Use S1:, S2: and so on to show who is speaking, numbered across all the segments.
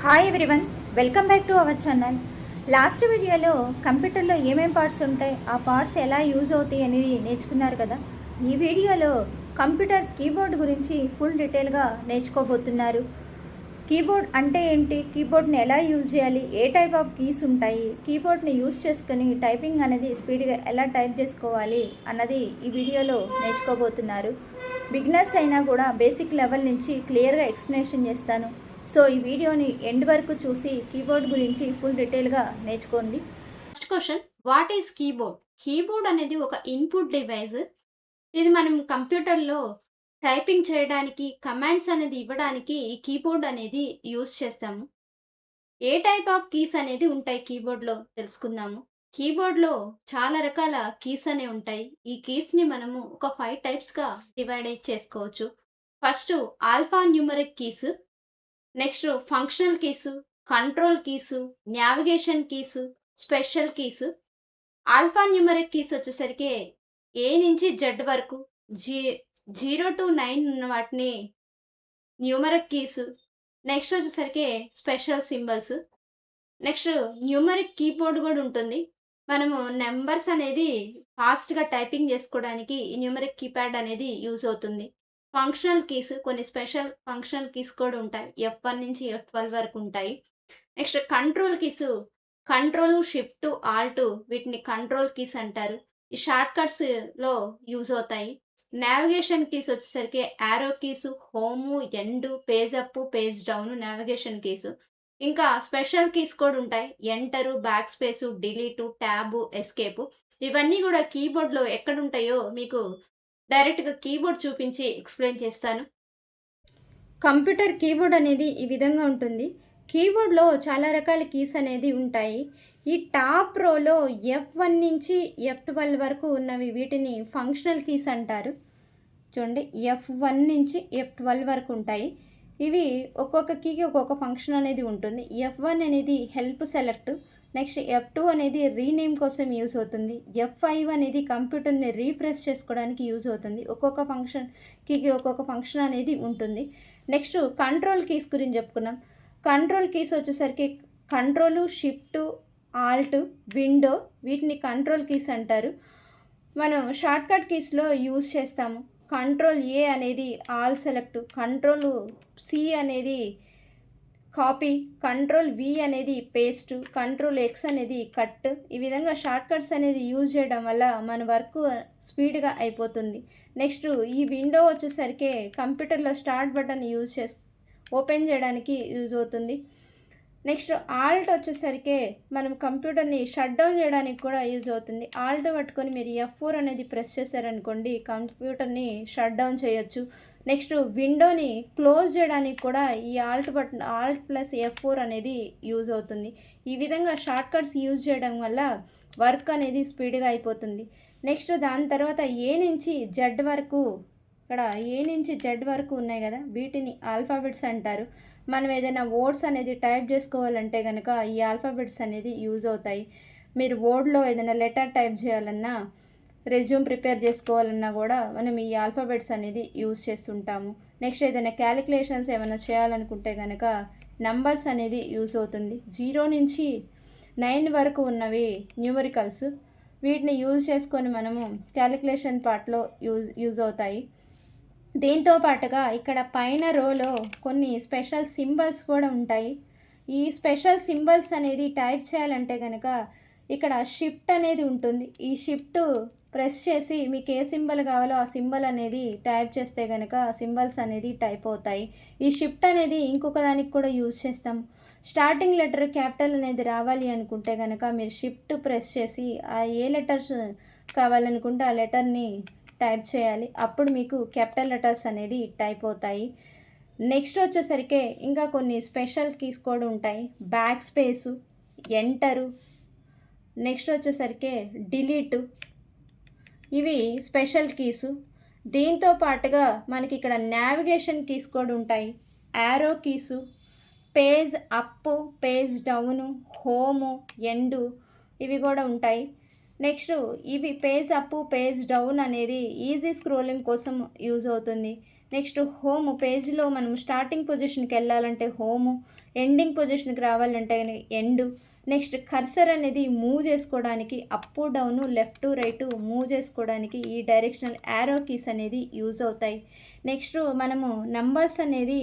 S1: Hi everyone, welcome back to our channel. Last వీడియోలో కంప్యూటర్లో ఏమేం పార్ట్స్ ఉంటాయి, ఆ పార్ట్స్ ఎలా యూజ్ అవుతాయి అనేది నేర్చుకున్నారు కదా. ఈ వీడియోలో కంప్యూటర్ కీబోర్డ్ గురించి ఫుల్ డీటెయిల్గా నేర్చుకోబోతున్నారు. కీబోర్డ్ అంటే ఏంటి, కీబోర్డ్ని ఎలా యూజ్ చేయాలి, ఏ టైప్ ఆఫ్ కీస్ ఉంటాయి, కీబోర్డ్ని యూజ్ చేసుకొని టైపింగ్ అనేది స్పీడ్గా ఎలా టైప్ చేసుకోవాలి అన్నది ఈ వీడియోలో నేర్చుకోబోతున్నారు. బిగినర్స్ అయినా కూడా బేసిక్ లెవెల్ నుంచి క్లియర్గా ఎక్స్ప్లెనేషన్ చేస్తాను. సో ఈ వీడియోని ఎండ్ వరకు చూసి కీబోర్డ్ గురించి ఫుల్ డీటెయిల్గా నేర్చుకోండి.
S2: First question, what is keyboard? Keyboard అనేది ఒక ఇన్పుట్ డివైస్. ఇది మనం కంప్యూటర్లో టైపింగ్ చేయడానికి, కమాండ్స్ అనేది ఇవ్వడానికి ఈ కీబోర్డ్ అనేది యూస్ చేస్తాము. ఏ టైప్ ఆఫ్ కీస్ అనేది ఉంటాయి కీబోర్డ్లో తెలుసుకుందాము. కీబోర్డ్లో చాలా రకాల కీస్ అనేవి ఉంటాయి. ఈ కీస్ని మనము ఒక 5 టైప్స్గా డివైడ్ చేసుకోవచ్చు. First alpha numeric keys, next functional keys, control keys, navigation keys, special keys. Alpha numeric keys వచ్చేసరికి ఏ నుంచి జెడ్ వరకు, 0 to 9 ఉన్న వాటిని న్యూమరిక్ కీసు. నెక్స్ట్ వచ్చేసరికి special symbols. Next numeric keyboard కూడా ఉంటుంది. మనము నెంబర్స్ అనేది ఫాస్ట్గా టైపింగ్ చేసుకోవడానికి ఈ న్యూమరిక్ కీప్యాడ్ అనేది యూజ్ అవుతుంది. ఫంక్షనల్ కీస్, కొన్ని స్పెషల్ ఫంక్షనల్ కీస్ కూడా ఉంటాయి. F1 నుంచి F12 వరకు ఉంటాయి. Next control keys, control, shift, Alt, వీటిని కంట్రోల్ కీస్ అంటారు. ఈ షార్ట్ కట్స్లో యూజ్ అవుతాయి. నావిగేషన్ కీస్ వచ్చేసరికి arrow keys, home, end, page up, page down navigation keys. ఇంకా స్పెషల్ కీస్ కూడా ఉంటాయి. Enter, back space, delete, tab, escape. ఇవన్నీ కూడా కీబోర్డ్లో ఎక్కడ ఉంటాయో మీకు డైరెక్ట్గా కీబోర్డ్ చూపించి ఎక్స్ప్లెయిన్ చేస్తాను.
S1: కంప్యూటర్ కీబోర్డ్ అనేది ఈ విధంగా ఉంటుంది. కీబోర్డ్లో చాలా రకాల కీస్ అనేది ఉంటాయి. ఈ టాప్ రోలో F1 నుంచి F12 వరకు ఉన్నవి వీటిని ఫంక్షనల్ కీస్ అంటారు. చూడండి, F1 నుంచి F12 వరకు ఉంటాయి. ఇవి ఒక్కొక్క కీకి ఒక్కొక్క ఫంక్షన్ అనేది ఉంటుంది. F1 అనేది హెల్ప్ సెలెక్ట్, నెక్స్ట్ F2 అనేది రీనేమ్ కోసం యూజ్ అవుతుంది. F5 అనేది కంప్యూటర్ని రీఫ్రెష్ చేసుకోవడానికి యూజ్ అవుతుంది. ఒక్కొక్క ఫంక్షన్ కీకి ఒక్కొక్క ఫంక్షన్ అనేది ఉంటుంది. నెక్స్ట్ కంట్రోల్ కీస్ గురించి చెప్పుకున్నాం. కంట్రోల్ కీస్ వచ్చేసరికి కంట్రోలు, షిఫ్ట్, ఆల్ట్, విండో, వీటిని కంట్రోల్ కీస్ అంటారు. మనం షార్ట్కట్ కీస్లో యూజ్ చేస్తాము. కంట్రోల్ ఏ అనేది ఆల్ సెలెక్ట్, కంట్రోల్ సి అనేది కాపీ, కంట్రోల్ వి అనేది పేస్ట్, కంట్రోల్ ఎక్స్ అనేది కట్. ఈ విధంగా షార్ట్ కట్స్ అనేది యూజ్ చేయడం వల్ల మన వర్క్ స్పీడ్గా అయిపోతుంది. నెక్స్ట్ ఈ విండో వచ్చేసరికి కంప్యూటర్లో స్టార్ట్ బటన్ యూజ్ ఓపెన్ చేయడానికి యూజ్ అవుతుంది. నెక్స్ట్ ఆల్ట్ వచ్చేసరికి మనం కంప్యూటర్ని షట్ డౌన్ చేయడానికి కూడా యూజ్ అవుతుంది. ఆల్ట్ పట్టుకొని మీరు F4 అనేది ప్రెస్ చేశారనుకోండి, కంప్యూటర్ని షట్ డౌన్ చేయొచ్చు. నెక్స్ట్ విండోని క్లోజ్ చేయడానికి కూడా ఈ Alt button, Alt plus F4 అనేది యూజ్ అవుతుంది. ఈ విధంగా షార్ట్ కట్స్ యూజ్ చేయడం వల్ల వర్క్ అనేది స్పీడ్గా అయిపోతుంది. నెక్స్ట్ దాని తర్వాత ఏ నుంచి జెడ్ వరకు, ఇక్కడ ఏ నుంచి జెడ్ వరకు ఉన్నాయి కదా, వీటిని ఆల్ఫాబెట్స్ అంటారు. మనం ఏదైనా వర్డ్స్ అనేది టైప్ చేసుకోవాలంటే కనుక ఈ ఆల్ఫాబెట్స్ అనేది యూజ్ అవుతాయి. మీరు వర్డ్లో ఏదైనా లెటర్ టైప్ చేయాలన్నా, రెజ్యూమ్ ప్రిపేర్ చేసుకోవాలన్నా కూడా మనం ఈ ఆల్ఫాబెట్స్ అనేది యూజ్ చేస్తుంటాము. నెక్స్ట్ ఏదైనా క్యాలిక్యులేషన్స్ ఏమైనా చేయాలనుకుంటే కనుక నంబర్స్ అనేది యూజ్ అవుతుంది. 0 నుంచి 9 వరకు ఉన్నవి న్యూమరికల్స్, వీటిని యూజ్ చేసుకొని మనము క్యాలిక్యులేషన్ పార్ట్లో యూజ్ అవుతాయి. దీంతో పాటుగా ఇక్కడ పైన రోలో కొన్ని స్పెషల్ సింబల్స్ కూడా ఉంటాయి. ఈ స్పెషల్ సింబల్స్ అనేది టైప్ చేయాలంటే కనుక ఇక్కడ షిఫ్ట్ అనేది ఉంటుంది. ఈ షిఫ్ట్ ప్రెస్ చేసి మీకు ఏ సింబల్ కావాలో ఆ సింబల్ అనేది టైప్ చేస్తే కనుక ఆ సింబల్స్ అనేది టైప్ అవుతాయి. ఈ షిఫ్ట్ అనేది ఇంకొక దానికి కూడా యూజ్ చేస్తాము. స్టార్టింగ్ లెటర్ క్యాపిటల్ అనేది రావాలి అనుకుంటే కనుక మీరు షిఫ్ట్ ప్రెస్ చేసి ఆ ఏ లెటర్స్ కావాలనుకుంటే ఆ లెటర్ని టైప్ చేయాలి. అప్పుడు మీకు క్యాపిటల్ లెటర్స్ అనేది టైప్ అవుతాయి. నెక్స్ట్ వచ్చేసరికి ఇంకా కొన్ని స్పెషల్ కీస్ కూడా ఉంటాయి. బ్యాక్ స్పేసు, ఎంటరు, నెక్స్ట్ వచ్చేసరికి డిలీటు, ఇవి స్పెషల్ కీసు. దీంతో పాటుగా మనకి ఇక్కడ నావిగేషన్ కీస్ కూడా ఉంటాయి. Arrow keys, page up, page down, home, ఎండు, ఇవి కూడా ఉంటాయి. నెక్స్ట్ ఇవి పేజ్ అప్, పేజ్ డౌన్ అనేది ఈజీ స్క్రోలింగ్ కోసం యూజ్ అవుతుంది. నెక్స్ట్ హోమ్ పేజ్లో మనం స్టార్టింగ్ పొజిషన్కి వెళ్ళాలంటే హోము, ఎండింగ్ పొజిషన్కి రావాలంటే ఎండు. నెక్స్ట్ కర్సర్ అనేది మూవ్ చేసుకోవడానికి up down left right move చేసుకోవడానికి ఈ డైరెక్షనల్ యారో కీస్ అనేది యూజ్ అవుతాయి. నెక్స్ట్ మనము నంబర్స్ అనేది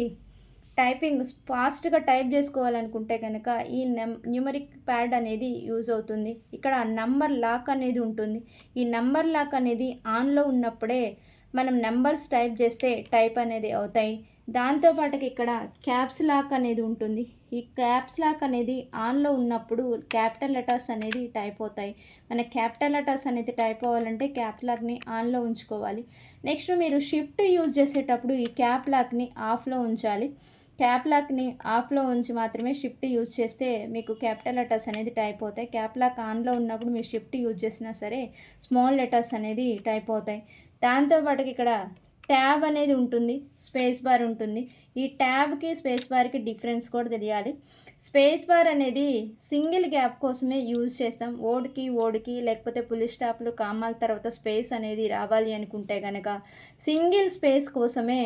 S1: టైపింగ్ ఫాస్ట్గా టైప్ చేసుకోవాలనుకుంటే కనుక ఈ న్యూమరిక్ ప్యాడ్ అనేది యూజ్ అవుతుంది. ఇక్కడ నంబర్ లాక్ అనేది ఉంటుంది. ఈ నంబర్ లాక్ అనేది ఆన్లో ఉన్నప్పుడే మనం నెంబర్స్ టైప్ చేస్తే టైప్ అనేది అవుతాయి. దాంతోపాటుకి ఇక్కడ క్యాప్స్ లాక్ అనేది ఉంటుంది. ఈ క్యాప్స్ లాక్ అనేది ఆన్లో ఉన్నప్పుడు క్యాపిటల్ లెటర్స్ అనేది టైప్ అవుతాయి. మన క్యాపిటల్ లెటర్స్ అనేది టైప్ అవ్వాలంటే క్యాప్ లాక్ని ఆన్లో ఉంచుకోవాలి. నెక్స్ట్ మీరు షిఫ్ట్ యూజ్ చేసేటప్పుడు ఈ క్యాప్ లాక్ని ఆఫ్లో ఉంచాలి. క్యాప్ లాక్ని ఆఫ్లో ఉంచి మాత్రమే షిఫ్ట్ యూజ్ చేస్తే మీకు క్యాపిటల్ లెటర్స్ అనేది టైప్ అవుతాయి. క్యాప్ లాక్ ఆన్లో ఉన్నప్పుడు మీరు షిఫ్ట్ యూజ్ చేసినా సరే స్మాల్ లెటర్స్ అనేది టైప్ అవుతాయి. దాంతోపాటుకి ఇక్కడ ట్యాబ్ అనేది ఉంటుంది, స్పేస్ బార్ ఉంటుంది. ఈ ట్యాబ్కి స్పేస్ బార్కి డిఫరెన్స్ కూడా తెలియాలి. స్పేస్ బార్ అనేది సింగిల్ గ్యాప్ కోసమే యూజ్ చేస్తాం. ఓడ్కి లేకపోతే పులి స్టాప్లు కామాల తర్వాత స్పేస్ అనేది రావాలి అనుకుంటే కనుక సింగిల్ స్పేస్ కోసమే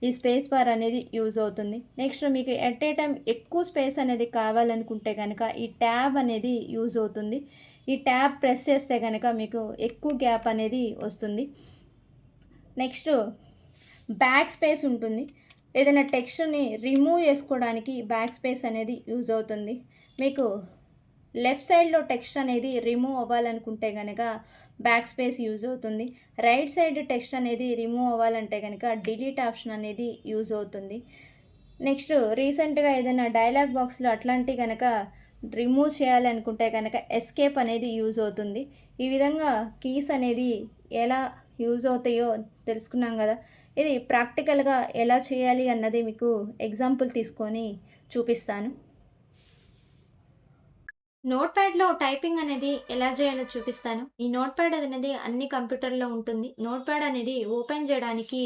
S1: ఈ స్పేస్ బార్ అనేది యూజ్ అవుతుంది. నెక్స్ట్ మీకు ఎట్ ఏ టైం ఎక్కువ స్పేస్ అనేది కావాలనుకుంటే కనుక ఈ ట్యాబ్ అనేది యూజ్ అవుతుంది. ఈ ట్యాబ్ ప్రెస్ చేస్తే కనుక మీకు ఎక్కువ గ్యాప్ అనేది వస్తుంది. నెక్స్ట్ బ్యాక్ స్పేస్ ఉంటుంది. ఏదైనా టెక్స్ట్ని రిమూవ్ చేసుకోవడానికి బ్యాక్ స్పేస్ అనేది యూజ్ అవుతుంది. మీకు లెఫ్ట్ సైడ్లో టెక్స్ట్ అనేది రిమూవ్ అవ్వాలనుకుంటే కనుక బ్యాక్ స్పేస్ యూజ్ అవుతుంది. రైట్ సైడ్ టెక్స్ట్ అనేది రిమూవ్ అవ్వాలంటే కనుక డిలీట్ ఆప్షన్ అనేది యూజ్ అవుతుంది. నెక్స్ట్ రీసెంట్గా ఏదైనా డైలాగ్ బాక్స్లో అట్లాంటివి కనుక రిమూవ్ చేయాలనుకుంటే కనుక ఎస్కేప్ అనేది యూజ్ అవుతుంది. ఈ విధంగా కీస్ అనేది ఎలా యూజ్ అవుతాయో తెలుసుకున్నాం కదా. ఇది ప్రాక్టికల్గా ఎలా చేయాలి అన్నది మీకు ఎగ్జాంపుల్ తీసుకొని చూపిస్తాను.
S2: నోట్ ప్యాడ్లో టైపింగ్ అనేది ఎలా చేయాలో చూపిస్తాను. ఈ నోట్ ప్యాడ్ అనేది అన్ని కంప్యూటర్లో ఉంటుంది. నోట్ ప్యాడ్ అనేది ఓపెన్ చేయడానికి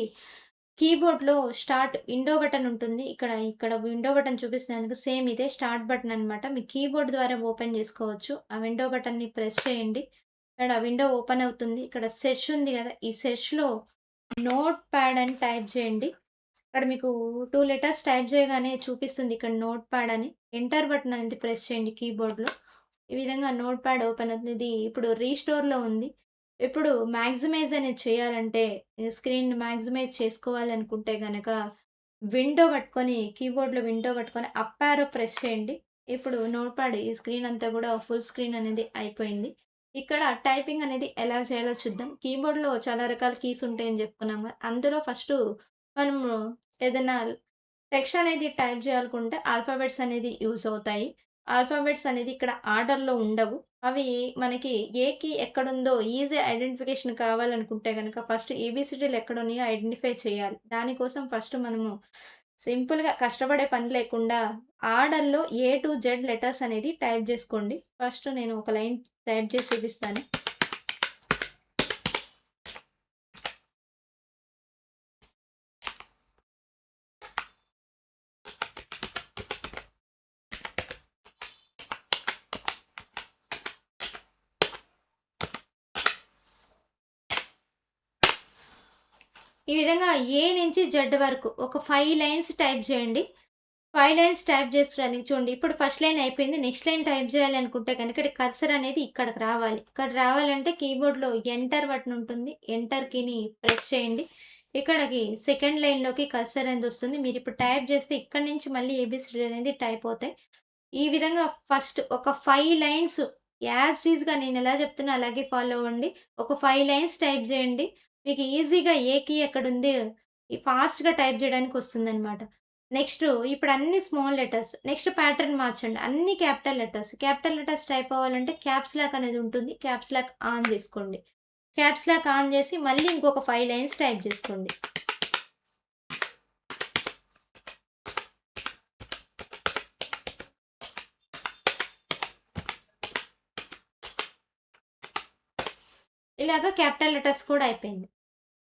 S2: కీబోర్డ్లో స్టార్ట్ విండో బటన్ ఉంటుంది. ఇక్కడ విండో బటన్ చూపిస్తున్నాను, సేమ్ ఇదే స్టార్ట్ బటన్ అనమాట. మీ కీబోర్డ్ ద్వారా ఓపెన్ చేసుకోవచ్చు. ఆ విండో బటన్ని ప్రెస్ చేయండి. ఇక్కడ విండో ఓపెన్ అవుతుంది. ఇక్కడ సెర్చ్ ఉంది కదా, ఈ సెర్చ్లో నోట్ ప్యాడ్ అని టైప్ చేయండి. ఇక్కడ మీకు 2 లెటర్స్ టైప్ చేయగానే చూపిస్తుంది ఇక్కడ నోట్ ప్యాడ్ అని. ఎంటర్ బటన్ అనేది ప్రెస్ చేయండి కీబోర్డ్లో. ఈ విధంగా నోట్ ప్యాడ్ ఓపెన్ అవుతుంది. ఇది ఇప్పుడు రీస్టోర్లో ఉంది. ఇప్పుడు మ్యాక్సిమైజ్ అనేది చేయాలంటే స్క్రీన్ మ్యాక్సిమైజ్ చేసుకోవాలనుకుంటే కనుక విండో పట్టుకొని కీబోర్డ్లో విండో పట్టుకొని అప్ యారో ప్రెస్ చేయండి. ఇప్పుడు నోట్ ప్యాడ్ ఈ స్క్రీన్ అంతా కూడా ఫుల్ స్క్రీన్ అనేది అయిపోయింది. ఇక్కడ టైపింగ్ అనేది ఎలా చేయాలో చూద్దాం. కీబోర్డ్లో చాలా రకాల కీస్ ఉంటాయని చెప్పుకున్నాం కదా. అందులో ఫస్ట్ మనము ఏదైనా టెక్స్ట్ అనేది టైప్ చేయాలనుకుంటే ఆల్ఫాబెట్స్ అనేది యూజ్ అవుతాయి. ఆల్ఫాబెట్స్ అనేది ఇక్కడ ఆర్డర్‌లో ఉండవు. అవి మనకి ఏ కీ ఎక్కడుందో ఈజీ ఐడెంటిఫికేషన్ కావాలనుకుంటే గనక ఫస్ట్ ఏబీసీడీలు ఎక్కడున్నాయో ఐడెంటిఫై చేయాలి. దానికోసం ఫస్ట్ మనము సింపుల్‌గా కష్టపడే పని లేకుండా ఆర్డర్‌లో ఏ టు జెడ్ లెటర్స్ అనేది టైప్ చేసుకోండి. ఫస్ట్ నేను ఒక లైన్ టైప్ చేసి చూపిస్తాను. ఈ విధంగా ఏ నుంచి జెడ్ వరకు ఒక 5 లైన్స్ టైప్ చేయండి. 5 లైన్స్ టైప్ చేసుకోవడానికి చూడండి. ఇప్పుడు ఫస్ట్ లైన్ అయిపోయింది. నెక్స్ట్ లైన్ టైప్ చేయాలనుకుంటే కనుక ఇక్కడ కర్సర్ అనేది ఇక్కడికి రావాలి. ఇక్కడ రావాలంటే కీబోర్డ్‌లో ఎంటర్ బటన్ ఉంటుంది. ఎంటర్ కీని ప్రెస్ చేయండి. ఇక్కడికి సెకండ్ లైన్‌లోకి కర్సర్ అనేది వస్తుంది. మీరు ఇప్పుడు టైప్ చేస్తే ఇక్కడి నుంచి మళ్ళీ ఏబీసీడీ అనేది టైప్ అవుతాయి. ఈ విధంగా ఫస్ట్ ఒక 5 లైన్స్ యాజ్ ఈజ్‌గా నేను ఎలా చెప్తున్నా అలాగే ఫాలో అవ్వండి. ఒక 5 లైన్స్ టైప్ చేయండి. మీకు ఈజీగా ఏ కీ ఎక్కడుంది ఫాస్ట్‌గా టైప్ చేయడానికి వస్తుందనమాట. నెక్స్ట్ ఇప్పుడు అన్ని స్మాల్ లెటర్స్. నెక్స్ట్ ప్యాటర్న్ మార్చండి. అన్ని capital letters. Capital letters type అవ్వాలంటే క్యాప్స్ లాక్ అనేది ఉంటుంది. క్యాప్స్ లాక్ ఆన్ చేసుకోండి. క్యాప్స్ లాక్ ఆన్ చేసి మళ్ళీ ఇంకొక 5 లైన్స్ టైప్ చేసుకోండి. ఇలాగ క్యాపిటల్ లెటర్స్ కూడా అయిపోయింది.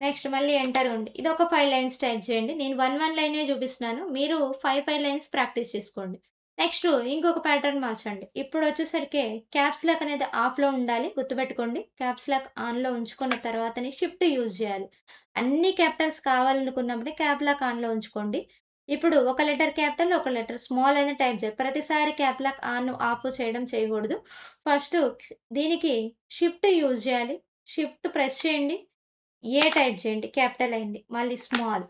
S2: నెక్స్ట్ మళ్ళీ ఎంటర్ ఉంది. ఇదొక 5 లైన్స్ టైప్ చేయండి. నేను 1 లైనే చూపిస్తున్నాను. మీరు 5 లైన్స్ ప్రాక్టీస్ చేసుకోండి. నెక్స్ట్ ఇంకొక ప్యాటర్న్ మార్చండి. ఇప్పుడు వచ్చేసరికి క్యాప్స్ లాక్ అనేది ఆఫ్‌లో ఉండాలి. గుర్తుపెట్టుకోండి. క్యాప్స్ లాక్ ఆన్‌లో ఉంచుకున్న తర్వాతనే షిఫ్ట్ యూజ్ చేయాలి. అన్ని క్యాపిటల్స్ కావాలనుకున్నప్పుడే క్యాప్ లాక్ ఆన్‌లో ఉంచుకోండి. ఇప్పుడు ఒక లెటర్ క్యాపిటల్, ఒక లెటర్ స్మాల్ అనేది టైప్ చేయాలి. ప్రతిసారి క్యాప్ లాక్ ఆన్, ఆఫ్ చేయకూడదు. ఫస్ట్ దీనికి షిఫ్ట్ యూజ్ చేయాలి. షిఫ్ట్ ప్రెస్ చేయండి. ఏ టైప్ చేయండి. క్యాపిటల్ అయింది. మళ్ళీ స్మాల్.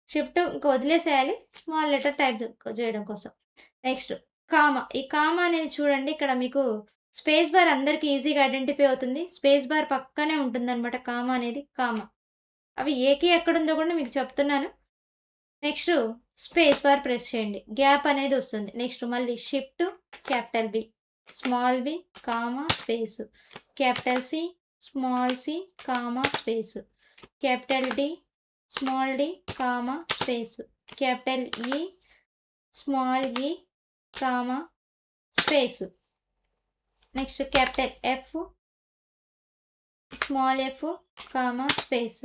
S2: షిఫ్ట్ ఇంక వదిలేసేయాలి. స్మాల్ లెటర్ టైప్ చేయడం కోసం. Next comma. ఈ కామా అనేది చూడండి ఇక్కడ మీకు స్పేస్ బార్ అందరికి ఈజీగా ఐడెంటిఫై అవుతుంది. స్పేస్ బార్ పక్కనే ఉంటుందన్నమాట కామా అనేది. కామా. అవి ఏకి ఎక్కడుందో కూడా మీకు చెప్తున్నాను. నెక్స్ట్ స్పేస్ బార్ ప్రెస్ చేయండి. గ్యాప్ అనేది వస్తుంది. నెక్స్ట్ మళ్ళీ shift capital B, small B, comma, space, capital C, small C, comma, space, capital D, small D, comma, space, capital E, small E, comma, space, next capital F, small F, comma, space.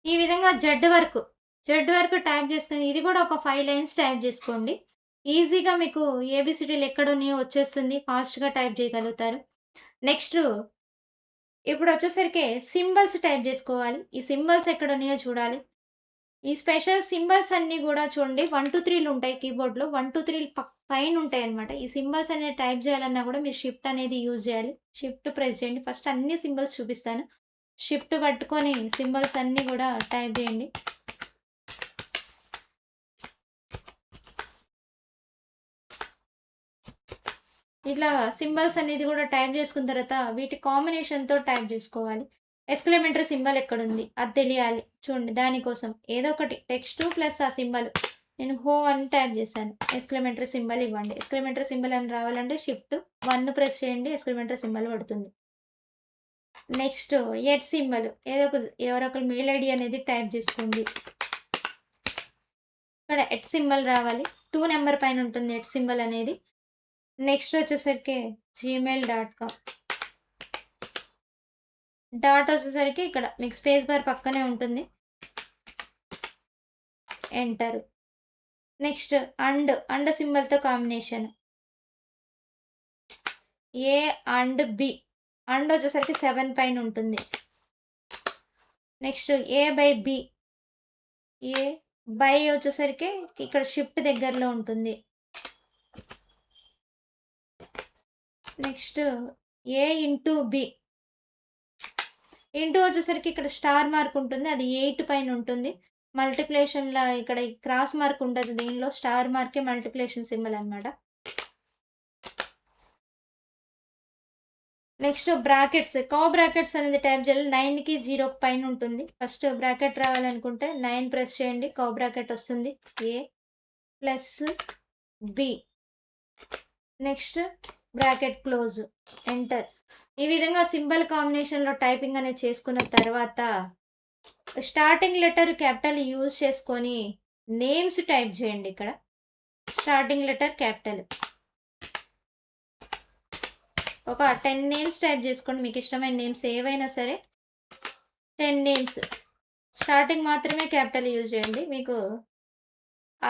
S2: ఈ విధంగా Z వరకు type చేసుకుని ఇది కూడా ఒక 5 lines type చేసుకోండి. ఈజీగా మీకు ఏబిసిడీలు ఎక్కడున్నాయో వచ్చేస్తుంది. ఫాస్ట్గా టైప్ చేయగలుగుతారు. నెక్స్ట్ ఇప్పుడు వచ్చేసరికి సింబల్స్ టైప్ చేసుకోవాలి. ఈ సింబల్స్ ఎక్కడ ఉన్నాయో చూడాలి. ఈ స్పెషల్ సింబల్స్ అన్నీ కూడా చూడండి 1, 2, 3లు ఉంటాయి కీబోర్డ్లో. 1, 2, 3 పైన ఉంటాయి అనమాట. ఈ సింబల్స్ అనేది టైప్ చేయాలన్నా కూడా మీరు షిఫ్ట్ అనేది యూజ్ చేయాలి. షిఫ్ట్ ప్రెస్ చేయండి. ఫస్ట్ అన్ని సింబల్స్ చూపిస్తాను. షిఫ్ట్ పట్టుకొని సింబల్స్ అన్నీ కూడా టైప్ చేయండి. ఇట్లా సింబల్స్ అనేది కూడా టైప్ చేసుకున్న తర్వాత వీటి కాంబినేషన్తో టైప్ చేసుకోవాలి. ఎక్స్క్లమేటరీ సింబల్ ఎక్కడుంది అది తెలియాలి. చూడండి దానికోసం ఏదో ఒకటి టెక్స్ట్ ప్లస్ ఆ సింబల్. నేను హో అని టైప్ చేశాను. ఎక్స్క్లమేటరీ సింబల్ ఇవ్వండి. ఎక్స్క్లమేటరీ సింబల్ అని రావాలంటే షిఫ్ట్ 1 ప్రెస్ చేయండి. ఎక్స్క్లమేటరీ సింబల్ పడుతుంది. నెక్స్ట్ ఎట్ సింబల్ ఎవరో ఒకరు మెయిల్ ఐడి అనేది టైప్ చేసుకోండి. ఇక్కడ ఎట్ సింబల్ రావాలి. 2 నెంబర్ పైన ఉంటుంది ఎట్ సింబల్ అనేది. నెక్స్ట్ వచ్చేసరికి gmail.com. డాట్ వచ్చేసరికి ఇక్కడ మీకు స్పేస్ బార్ పక్కనే ఉంటుంది. ఎంటర్. నెక్స్ట్ అండ్ సింబల్తో combination A and B. And వచ్చేసరికి 7 పైన ఉంటుంది. Next A by B. A by వచ్చేసరికి ఇక్కడ షిఫ్ట్ దగ్గరలో ఉంటుంది. Next A into B. Into వచ్చేసరికి ఇక్కడ స్టార్ మార్క్ ఉంటుంది. అది 8 పైన ఉంటుంది. మల్టిప్లేషన్లో ఇక్కడ క్రాస్ మార్క్ ఉంటుంది. దీనిలో స్టార్ మార్కే మల్టిప్లేషన్ సింబల్ అనమాట. Next brackets. బ్రాకెట్స్ అనేది టైప్ చేయాలి. 9కి 0కి పైన ఉంటుంది. ఫస్ట్ బ్రాకెట్ రావాలనుకుంటే 9 ప్రెస్ చేయండి. బ్రాకెట్ వస్తుంది. A plus B. Next bracket close. Enter. ఈ విధంగా సింబల్ కాంబినేషన్లో టైపింగ్ అనేది చేసుకున్న తర్వాత స్టార్టింగ్ లెటర్ క్యాపిటల్ యూజ్ చేసుకొని నేమ్స్ టైప్ చేయండి. ఇక్కడ స్టార్టింగ్ లెటర్ క్యాపిటల్ ఒక 10 నేమ్స్ టైప్ చేసుకోండి. మీకు ఇష్టమైన నేమ్స్ ఏవైనా సరే 10 నేమ్స్. స్టార్టింగ్ మాత్రమే క్యాపిటల్ యూజ్ చేయండి. మీకు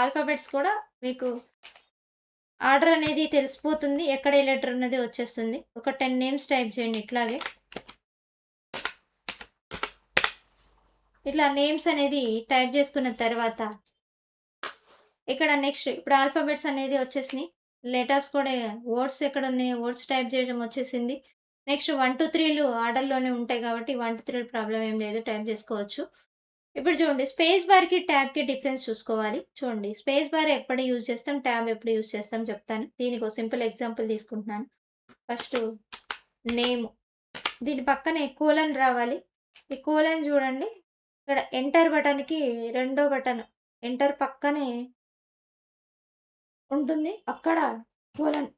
S2: ఆల్ఫాబెట్స్ కూడా మీకు ఆర్డర్ అనేది తెలిసిపోతుంది. ఎక్కడ ఏ లెటర్ అనేది వచ్చేస్తుంది. ఒక 10 నేమ్స్ టైప్ చేయండి. ఇట్లాగే ఇట్లా నేమ్స్ అనేది టైప్ చేసుకున్న తర్వాత ఇక్కడ నెక్స్ట్ ఇప్పుడు ఆల్ఫాబెట్స్ అనేది వచ్చేసినాయి. లెటర్స్ కూడా వర్డ్స్ ఎక్కడ ఉన్నాయి వర్డ్స్ టైప్ చేయడం వచ్చేసింది. నెక్స్ట్ 1, 2, 3లు ఆర్డర్లోనే ఉంటాయి కాబట్టి 1, 2, 3 ప్రాబ్లం ఏం లేదు. టైప్ చేసుకోవచ్చు. ఇప్పుడు చూడండి స్పేస్ బార్కి ట్యాబ్కి డిఫరెన్స్ చూసుకోవాలి. చూడండి స్పేస్ బార్ ఎప్పుడు యూజ్ చేస్తాం, ట్యాబ్ ఎప్పుడు యూజ్ చేస్తాం చెప్తాను. దీనికి ఒక సింపుల్ ఎగ్జాంపుల్ తీసుకుంటున్నాను. First name. దీని పక్కనే కోలన్ రావాలి. ఈ కోలన్ చూడండి ఇక్కడ ఎంటర్ బటన్కి రెండో బటన్ ఎంటర్ పక్కనే ఉంటుంది. అక్కడ కోలన్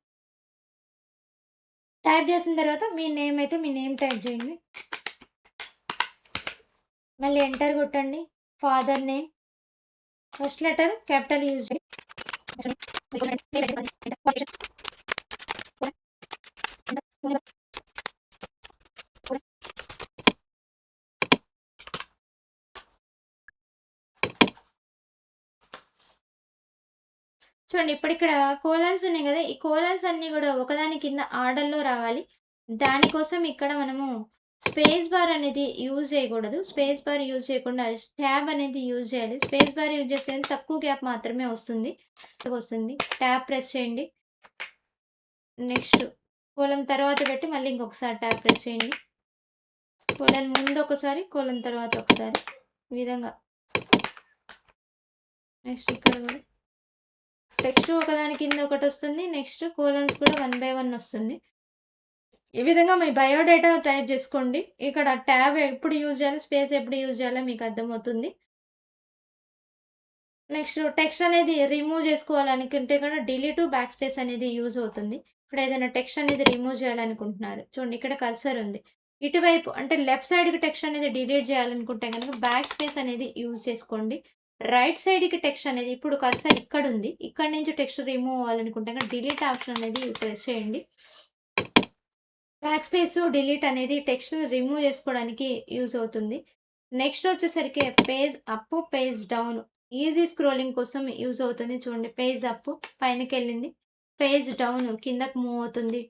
S2: టైప్ చేసిన తర్వాత మీ నేమ్ అయితే మీ నేమ్ టైప్ చేయండి. మళ్ళీ ఎంటర్ కొట్టండి. Father name first letter capital use చేయండి. చూడండి ఇప్పుడు ఇక్కడ కోలన్స్ ఉన్నాయి కదా, ఈ కోలన్స్ అన్నీ కూడా ఒకదాని కింద ఆర్డర్‌లో రావాలి. దానికోసం ఇక్కడ మనము స్పేస్ బార్ అనేది యూజ్ చేయకూడదు. స్పేస్ బార్ యూజ్ చేయకుండా ట్యాబ్ అనేది యూజ్ చేయాలి. స్పేస్ బార్ యూజ్ చేస్తే తక్కువ గ్యాప్ మాత్రమే వస్తుంది. ట్యాబ్ ప్రెస్ చేయండి. నెక్స్ట్ కోలన్ తర్వాత పెట్టి మళ్ళీ ఇంకొకసారి ట్యాబ్ ప్రెస్ చేయండి. కోలన్ ముందు ఒకసారి, కోలన్ తర్వాత ఒకసారి, ఈ విధంగా. నెక్స్ట్ ఇక్కడ కూడా టెక్స్ట్ ఒకదాని కింద ఒకటి వస్తుంది. నెక్స్ట్ కోలన్స్ కూడా 1 బై 1 వస్తుంది. ఈ విధంగా మీ బయోడేటా టైప్ చేసుకోండి. ఇక్కడ ట్యాబ్ ఎప్పుడు యూజ్ చేయాలి, స్పేస్ ఎప్పుడు యూజ్ చేయాలో మీకు అర్థమవుతుంది. నెక్స్ట్ టెక్స్ట్ అనేది రిమూవ్ చేసుకోవాలనుకుంటే కూడా డిలీట్ బ్యాక్ స్పేస్ అనేది యూజ్ అవుతుంది. ఇక్కడ ఏదైనా టెక్స్ట్ అనేది రిమూవ్ చేయాలనుకుంటున్నారు, చూడండి ఇక్కడ కర్సర్ ఉంది. ఇటువైపు అంటే లెఫ్ట్ సైడ్కి టెక్స్ట్ అనేది డిలీట్ చేయాలనుకుంటే కనుక బ్యాక్ స్పేస్ అనేది యూజ్ చేసుకోండి. రైట్ సైడ్కి టెక్స్ట్ అనేది ఇప్పుడు కర్సర్ ఇక్కడ ఉంది, ఇక్కడ నుంచి టెక్స్ట్ రిమూవ్ అవ్వాలనుకుంటే కనుక డిలీట్ ఆప్షన్ అనేది ప్రెస్ చేయండి. బ్యాక్ స్పేస్ డిలీట్ అనేది టెక్స్ట్ రిమూవ్ చేసుకోవడానికి యూజ్ అవుతుంది. నెక్స్ట్ వచ్చేసరికి page up, page down easy scrolling కోసం యూజ్ అవుతుంది. చూడండి పేజ్ అప్ పైనకి వెళ్ళింది, పేజ్ డౌన్ కిందకు మూవ్ అవుతుంది.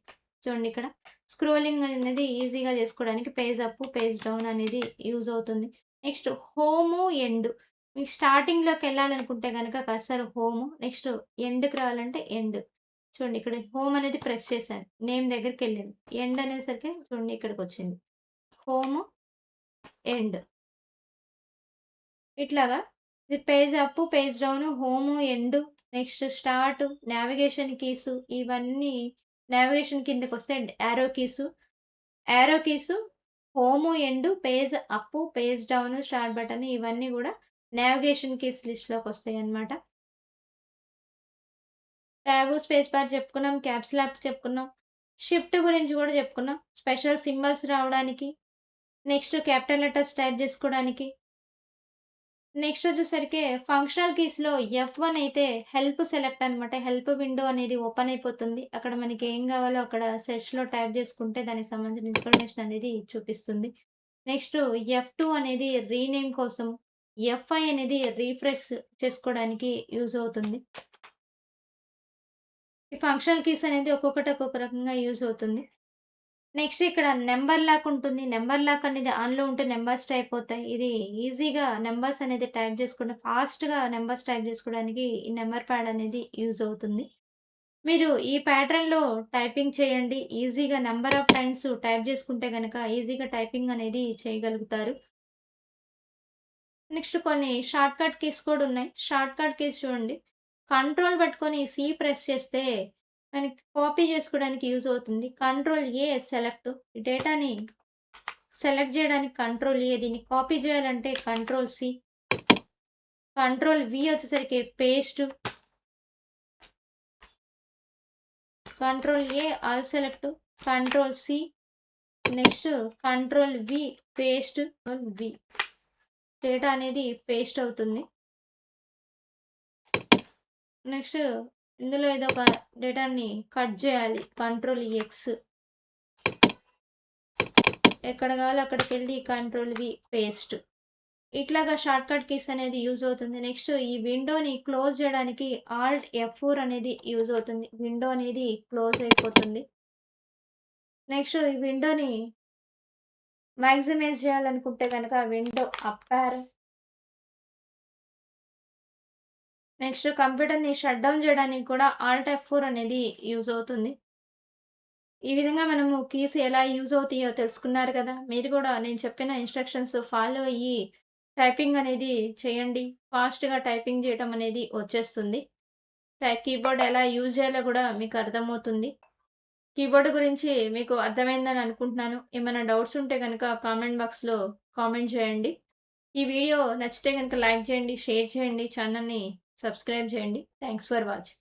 S2: చూడండి ఇక్కడ స్క్రోలింగ్ అనేది ఈజీగా చేసుకోవడానికి పేజ్ అప్, పేజ్ డౌన్ అనేది యూజ్ అవుతుంది. Next home, end. మీకు స్టార్టింగ్లోకి వెళ్ళాలనుకుంటే కనుక కర్సర్ హోము, నెక్స్ట్ ఎండ్కి రావాలంటే ఎండ్. చూడండి ఇక్కడ హోమ్ అనేది ప్రెస్ చేశాను, నేమ్ దగ్గరికి వెళ్ళింది. ఎండ్ అనేసరికి చూడండి ఇక్కడికి వచ్చింది, హోమ్ ఎండ్. ఇట్లాగా ఇది page up, page down, home, end, next start, navigation keys, ఇవన్నీ నావిగేషన్ కిందకి వస్తే arrow keys, home, end, page up, page down, start button, ఇవన్నీ కూడా నావిగేషన్ కీస్ లిస్ట్లోకి వస్తాయి అన్నమాట. ట్యాబ్, స్పేస్ బార్ చెప్పుకున్నాం, క్యాప్స్ లాక్ చెప్పుకున్నాం, షిఫ్ట్ గురించి కూడా చెప్పుకున్నాం, స్పెషల్ సింబల్స్ రావడానికి, నెక్స్ట్ క్యాపిటల్ లెటర్స్ టైప్ చేసుకోవడానికి. నెక్స్ట్ వచ్చేసరికి ఫంక్షనల్ కీస్లో F1 అయితే హెల్ప్ సెలెక్ట్ అనమాట. హెల్ప్ విండో అనేది ఓపెన్ అయిపోతుంది. అక్కడ మనకి ఏం కావాలో అక్కడ సెర్చ్లో టైప్ చేసుకుంటే దానికి సంబంధించిన ఇన్ఫర్మేషన్ అనేది చూపిస్తుంది. నెక్స్ట్ F2 అనేది రీనేమ్ కోసం, F5 అనేది రీఫ్రెష్ చేసుకోవడానికి యూజ్ అవుతుంది. ఈ ఫంక్షనల్ కీస్ అనేది ఒక్కొక్కటి ఒక్కొక్క రకంగా యూజ్ అవుతుంది. నెక్స్ట్ ఇక్కడ నెంబర్ లాక్ ఉంటుంది. నెంబర్ లాక్ అనేది ఆన్లో ఉంటే నెంబర్స్ టైప్ అవుతాయి. ఇది ఈజీగా నెంబర్స్ అనేది టైప్ చేసుకుంటే ఫాస్ట్గా నెంబర్స్ టైప్ చేసుకోవడానికి ఈ నెంబర్ ప్యాడ్ అనేది యూజ్ అవుతుంది. మీరు ఈ ప్యాటర్న్లో టైపింగ్ చేయండి. ఈజీగా నెంబర్ ఆఫ్ టైమ్స్ టైప్ చేసుకుంటే కనుక ఈజీగా టైపింగ్ అనేది చేయగలుగుతారు. నెక్స్ట్ కొన్ని షార్ట్ కట్ కీస్ కూడా ఉన్నాయి. షార్ట్ కట్ కీస్ చూడండి, కంట్రోల్ పట్టుకొని సి ప్రెస్ చేస్తే మనకి కాపీ చేసుకోవడానికి యూజ్ అవుతుంది. కంట్రోల్ ఏ సెలెక్ట్, డేటాని సెలెక్ట్ చేయడానికి కంట్రోల్ ఏ, దీన్ని కాపీ చేయాలంటే కంట్రోల్ సి, కంట్రోల్ వి వచ్చేసరికి paste, control A all select, control C, next control V paste, వి డేటా అనేది పేస్ట్ అవుతుంది. నెక్స్ట్ ఇందులో ఏదో ఒక డేటాని కట్ చేయాలి, కంట్రోల్ ఎక్స్, ఎక్కడ కావాలో అక్కడికి వెళ్ళి కంట్రోల్ వి పేస్ట్. ఇట్లాగా షార్ట్ కట్ కీస్ అనేది యూజ్ అవుతుంది. నెక్స్ట్ ఈ విండోని క్లోజ్ చేయడానికి ఆల్ట్ F4 అనేది యూజ్ అవుతుంది. విండో అనేది క్లోజ్ అయిపోతుంది. నెక్స్ట్ ఈ విండోని మ్యాక్సిమైజ్ చేయాలనుకుంటే కనుక విండో అప్ యారో. నెక్స్ట్ కంప్యూటర్ని షట్ డౌన్ చేయడానికి కూడా ఆల్ట్ F4 అనేది యూజ్ అవుతుంది. ఈ విధంగా మనము కీస్ ఎలా యూజ్ అవుతాయో తెలుసుకున్నారు కదా. మీరు కూడా నేను చెప్పిన ఇన్స్ట్రక్షన్స్ ఫాలో అయ్యి టైపింగ్ అనేది చేయండి. ఫాస్ట్గా టైపింగ్ చేయడం అనేది వచ్చేస్తుంది. కీబోర్డ్ ఎలా యూజ్ చేయాలో కూడా మీకు అర్థమవుతుంది. కీబోర్డ్ గురించి మీకు అర్థమైందని అనుకుంటున్నాను. ఏమైనా డౌట్స్ ఉంటే కనుక కామెంట్ బాక్స్లో కామెంట్ చేయండి. ఈ వీడియో నచ్చితే కనుక లైక్ చేయండి, షేర్ చేయండి, ఛానల్ని సబ్స్క్రైబ్ చేయండి. Thanks for watching.